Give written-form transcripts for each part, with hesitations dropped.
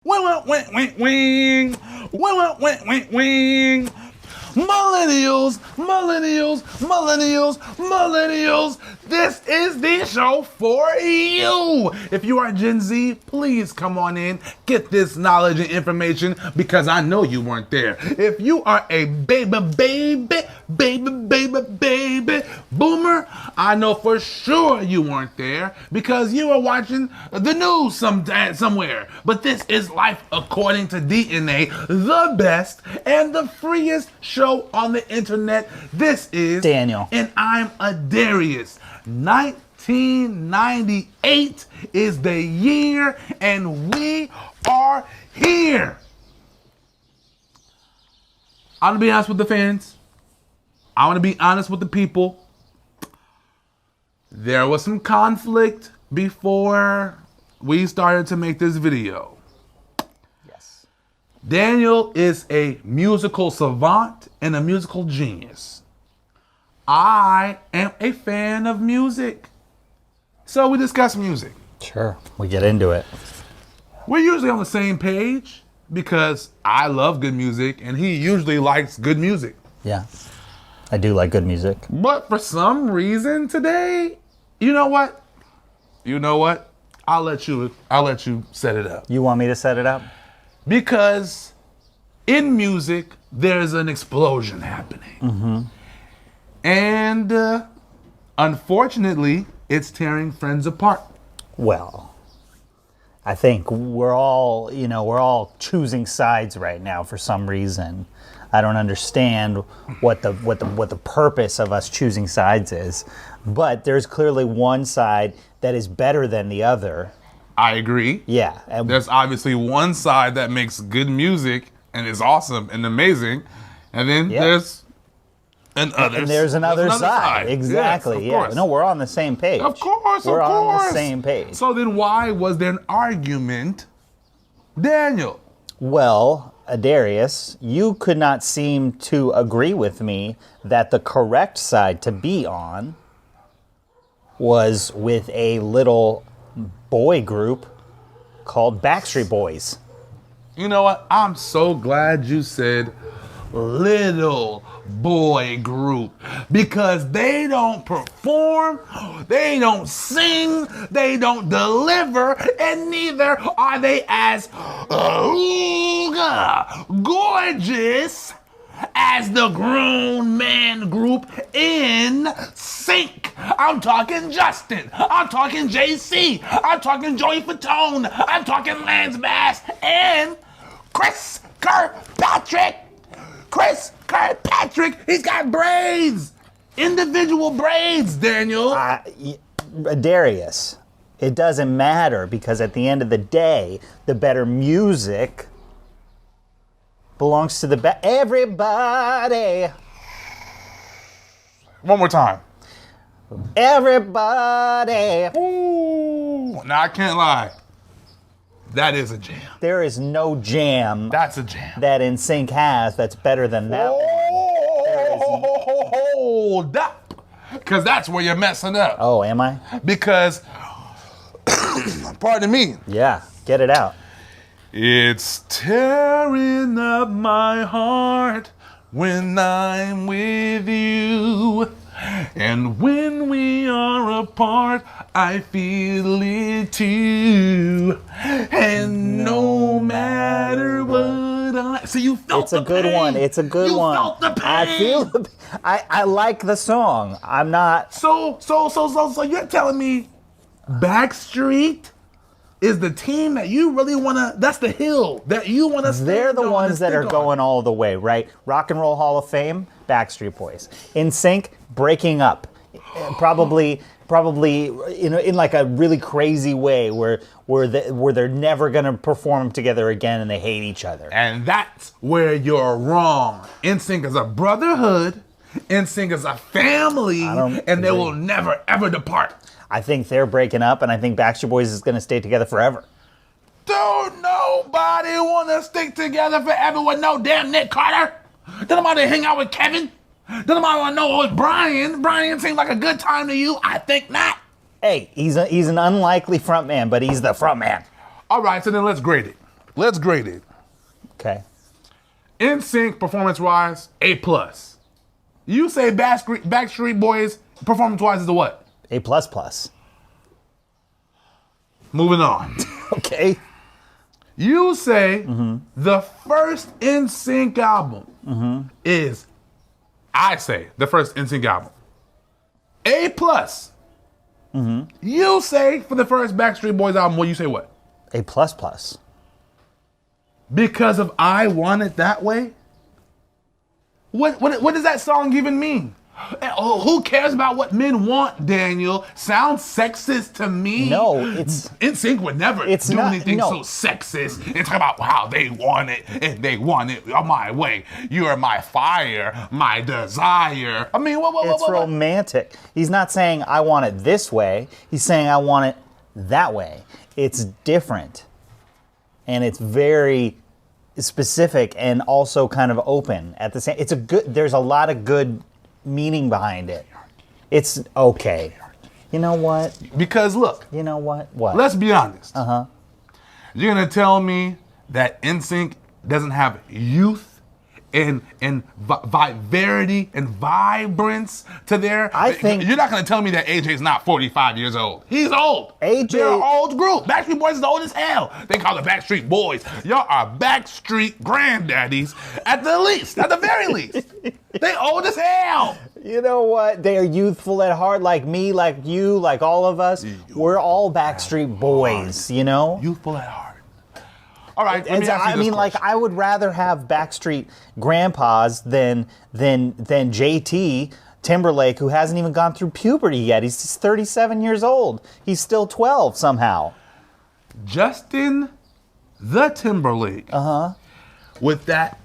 Wing, wing, wing, wing, wing, wing, wing, wing. Millennials, millennials, millennials, millennials. This is the show for you. If you are Gen Z, please come on in, get this knowledge and information because I know you weren't there. If you are a baby boomer, I know for sure you weren't there because you were watching the news somewhere. But this is Life According to DNA, the best and the freest show on the internet. This is Daniel. And I'm Adarius. 1998 is the year and we are here. I'm gonna be honest with the fans. I want to be honest with the people. There was some conflict before we started to make this video. Yes. Daniel is a musical savant and a musical genius. I am a fan of music. So we discuss music. Sure, we get into it. We're usually on the same page because I love good music and he usually likes good music. Yeah, I do like good music. But for some reason today, you know what? I'll let you set it up. You want me to set it up? Because in music, there's an explosion happening. Mm-hmm. And unfortunately, it's tearing friends apart. Well, I think we're all choosing sides right now for some reason. I don't understand what the purpose of us choosing sides is, but there's clearly one side that is better than the other. I agree. Yeah. There's obviously one side that makes good music and is awesome and amazing, and then there's there's another side. Exactly. Yes, of course. No, we're on the same page. Of course, we're on the same page. So then why was there an argument, Daniel? Well, Adarius, you could not seem to agree with me that the correct side to be on was with a little boy group called Backstreet Boys. You know what? I'm so glad you said little boy group because they don't perform, they don't sing, they don't deliver, and neither are they as gorgeous as the grown man group NSYNC. I'm talking Justin, I'm talking JC, I'm talking Joey Fatone, I'm talking Lance Bass, and Chris Kirkpatrick. Chris Kirkpatrick, he's got braids. Individual braids, Daniel. Darius, it doesn't matter because at the end of the day, the better music belongs to the everybody. One more time. Everybody. Ooh, now I can't lie. That is a jam. There is no jam. That's a jam. That NSYNC has that's better than that one. Hold up. Because that's where you're messing up. Oh, am I? Because, pardon me. Yeah, get it out. It's tearing up my heart when I'm with you. And when we are apart, I feel it too. And no matter what so you felt it's a good pain. one. It's a good one. You felt the pain. I feel I like the song. I'm not. So you're telling me Backstreet is the team that you really wanna? That's the hill that you wanna. They're the ones that are going all the way, right? Rock and Roll Hall of Fame, Backstreet Boys. NSYNC, breaking up, probably in like a really crazy way where they're never gonna perform together again and they hate each other. And that's where you're wrong. NSYNC is a brotherhood. NSYNC is a family, and they will never ever depart. I think they're breaking up, and I think Backstreet Boys is gonna stay together forever. Don't nobody wanna stick together forever with no damn Nick Carter. Don't nobody hang out with Kevin. Don't nobody wanna know with Brian. Brian seems like a good time to you. I think not. Hey, he's an unlikely front man, but he's the front man. All right, so then let's grade it. Let's grade it. Okay. NSYNC performance-wise, A+. You say Backstreet Boys performance-wise is a what? A++. Moving on. Okay. You say the first NSYNC album is, I say, the first NSYNC album. A+. You say for the first Backstreet Boys album, you say what? A++. Because of I Want It That Way? What does that song even mean? Oh, who cares about what men want, Daniel? Sounds sexist to me. No, it's... NSYNC would never do anything so sexist and talk about how they want it and they want it my way. You are my fire, my desire. I mean, It's romantic. He's not saying I want it this way. He's saying I want it that way. It's different. And it's very specific and also kind of open at the same. There's a lot of good meaning behind it. It's okay. You know what? Because look. You know what? What? Let's be honest. You're gonna tell me that NSYNC doesn't have youth and vivarity and vibrance to their. I think you're not gonna tell me that AJ's not 45 years old. He's old. AJ, they're an old group. Backstreet Boys is old as hell. They call it Backstreet Boys. Y'all are Backstreet granddaddies at the least, at the very least. They old as hell. You know what? They are youthful at heart, like me, like you, like all of us. We're all Backstreet Boys, you know? Youthful at heart. All right, I would rather have Backstreet grandpas than JT Timberlake, who hasn't even gone through puberty yet. He's just 37 years old. He's still 12 somehow. Justin the Timberlake. With that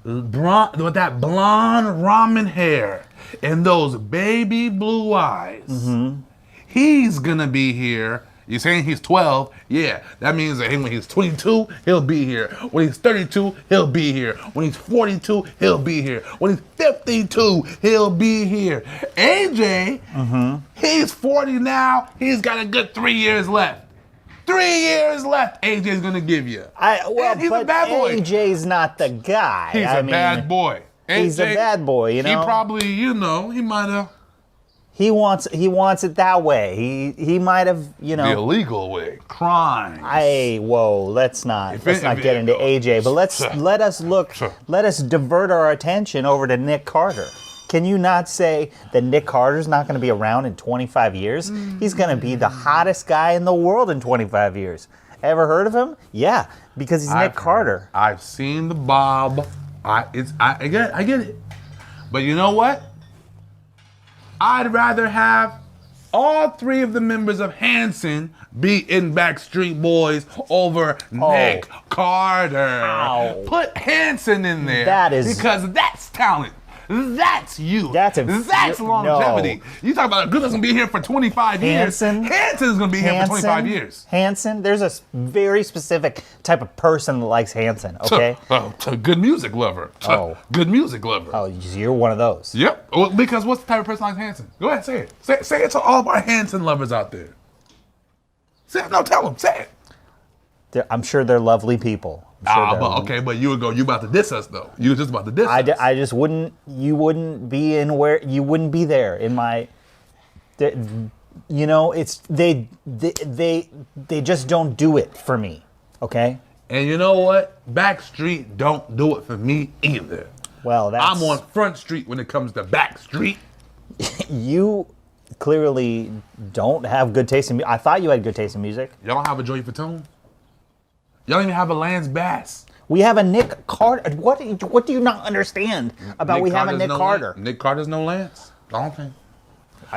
blonde ramen hair and those baby blue eyes. He's gonna be here. You're saying he's 12? Yeah, that means that when he's 22, he'll be here. When he's 32, he'll be here. When he's 42, he'll be here. When he's 52, he'll be here. AJ, he's 40 now. He's got a good 3 years left. 3 years left. AJ's gonna give you. And he's a bad boy. AJ's not the guy. He's a bad boy. He's a bad boy. You know. He probably, he might have. He wants it that way. He might have, The illegal way. Crime. Let's not get into AJ, but let us divert our attention over to Nick Carter. Can you not say that Nick Carter's not going to be around in 25 years? He's going to be the hottest guy in the world in 25 years. Ever heard of him? Yeah, because he's Nick Carter. I've seen the Bob. I get it. But you know what? I'd rather have all three of the members of Hanson be in Backstreet Boys over Nick Carter. Ow. Put Hanson in there. Because that's talent. That's you. That's longevity. No. You talk about a good that's gonna be here for 25 years. Hanson's gonna be here for 25 years. Hanson, there's a very specific type of person that likes Hanson, okay? To good music lover. Good music lover. Oh, you're one of those. Yep. Well, because what's the type of person likes Hanson? Go ahead, say it. Say it to all of our Hanson lovers out there. Say it. No, tell them. Say it. I'm sure they're lovely people. But you about to diss us though. You were just about to diss us. I just wouldn't. You wouldn't be you wouldn't be there in my. It's they just don't do it for me. Okay. And you know what? Backstreet don't do it for me either. Well, I'm on Front Street when it comes to Backstreet. You clearly don't have good taste in music. I thought you had good taste in music. Y'all don't have a Joey Fatone? Y'all don't even have a Lance Bass. We have a Nick Carter. What do you not understand about we have a Nick Carter? Nick Carter's no Lance. I don't think.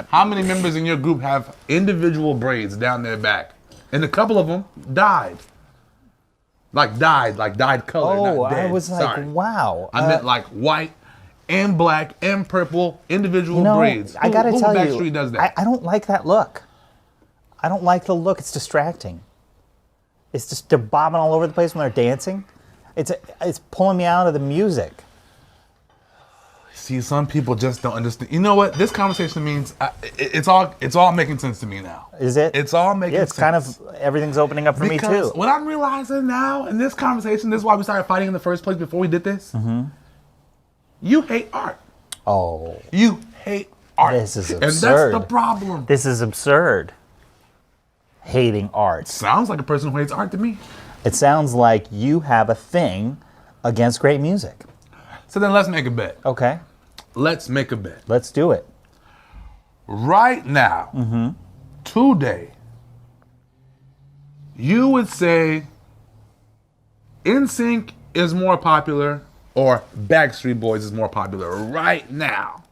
How many members in your group have individual braids down their back? And a couple of them died. Like dyed color, not dead. I was like, wow. I meant like white and black and purple individual braids. I gotta tell you, Backstreet does that? I don't like that look. I don't like the look. It's distracting. It's just they're bobbing all over the place when they're dancing. It's pulling me out of the music. See, some people just don't understand. You know what? This conversation means it's all making sense to me now. Is it? It's all making sense. It's kind of, everything's opening up for me too. What I'm realizing now in this conversation, this is why we started fighting in the first place before we did this. Mm-hmm. You hate art. Oh. You hate art. This is absurd. And that's the problem. This is absurd. Hating art. Sounds like a person who hates art to me. It sounds like you have a thing against great music. So then let's make a bet. Okay. Let's make a bet. Let's do it. Right now, today, you would say NSYNC is more popular or Backstreet Boys is more popular right now.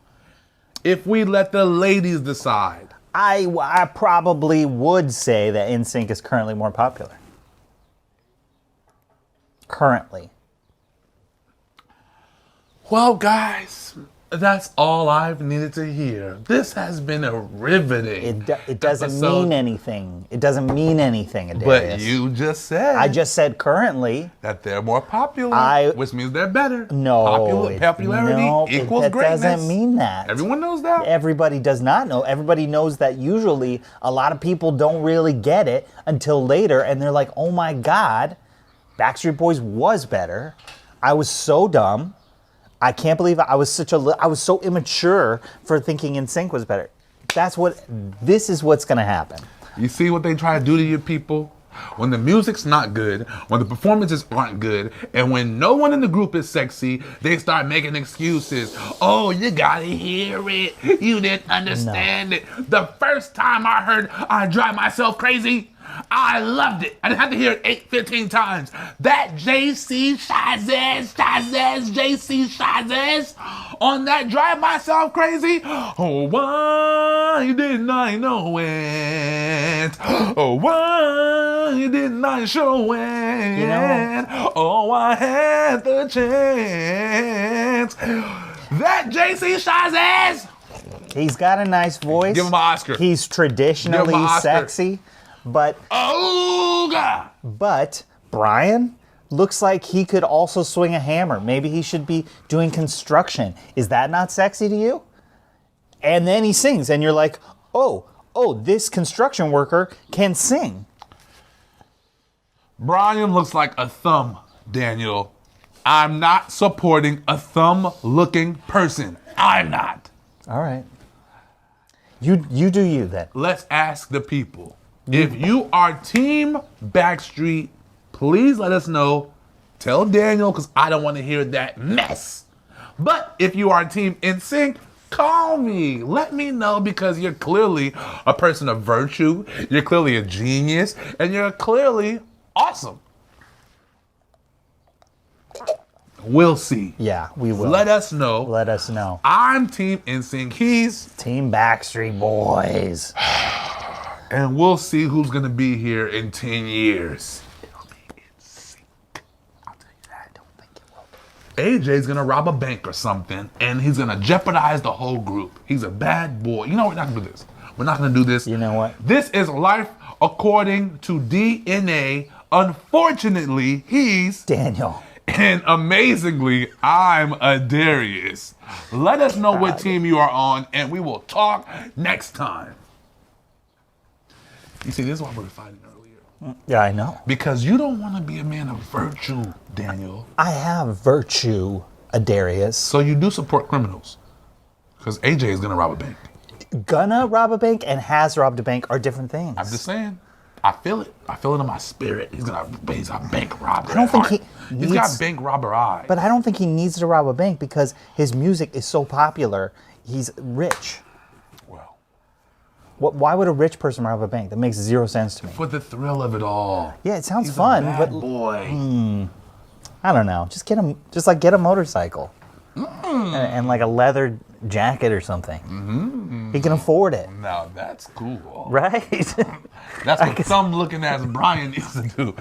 If we let the ladies decide. I probably would say that NSYNC is currently more popular. Currently. Well, guys, that's all I've needed to hear. This has been a riveting It doesn't episode. mean anything. It doesn't mean anything, Adarius. But you just said I just said currently. that they're more popular, which means they're better. No. Popularity equals that greatness. doesn't mean that. Everyone knows that. Everybody does not know. Everybody knows that usually a lot of people don't really get it until later, and they're like, oh my God, Backstreet Boys was better. I was so dumb. I can't believe I was so immature for thinking NSYNC was better. This is what's gonna happen. You see what they try to do to you people? When the music's not good, when the performances aren't good, and when no one in the group is sexy, they start making excuses. Oh, you gotta hear it. You didn't understand it. The first time I heard I Drive Myself Crazy, I loved it. I didn't have to hear it 15 times. That JC Shazes on that Drive Myself Crazy. Oh, why didn't I know it? Oh, why didn't I show it? You know, oh, I had the chance. That JC Shazes. He's got a nice voice. Give him an Oscar. He's traditionally sexy, but oh God. But Brian looks like he could also swing a hammer. Maybe he should be doing construction. Is that not sexy to you? And then he sings, and you're like, oh, this construction worker can sing. Brian looks like a thumb, Daniel. I'm not supporting a thumb-looking person. I'm not. All right. You do you then. Let's ask the people. If you are Team Backstreet, please let us know. Tell Daniel, because I don't want to hear that mess. But if you are Team NSYNC, call me. Let me know, because you're clearly a person of virtue. You're clearly a genius. And you're clearly awesome. We'll see. Yeah, we will. Let us know. Let us know. I'm Team NSYNC. He's Team Backstreet Boys. And we'll see who's going to be here in 10 years. It'll be NSYNC. I'll tell you that. I don't think it will. AJ's going to rob a bank or something, and he's going to jeopardize the whole group. He's a bad boy. You know, we're not going to do this. We're not going to do this. You know what? This is life according to DNA. Unfortunately, he's Daniel. And amazingly, I'm Adarius. Let us know what team you are on, and we will talk next time. You see, this is why we were fighting earlier. Yeah, I know. Because you don't want to be a man of virtue, Daniel. I have virtue, Adarius. So you do support criminals. Because AJ is going to rob a bank. Gonna rob a bank and has robbed a bank are different things. I'm just saying. I feel it. I feel it in my spirit. He's a bank robber. I don't think he's got bank robber eyes. But I don't think he needs to rob a bank because his music is so popular. He's rich. Well, why would a rich person rob a bank? That makes zero sense to me. For the thrill of it all. Yeah, it sounds He's fun, a bad but boy. I don't know. Just get a motorcycle and like a leather jacket or something. He can afford it. Now that's cool. Right? That's what some looking ass Brian needs to do.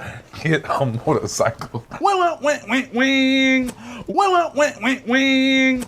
Get a motorcycle. Wing, wing, wing, wing, wing, wing, wing, wing, wing.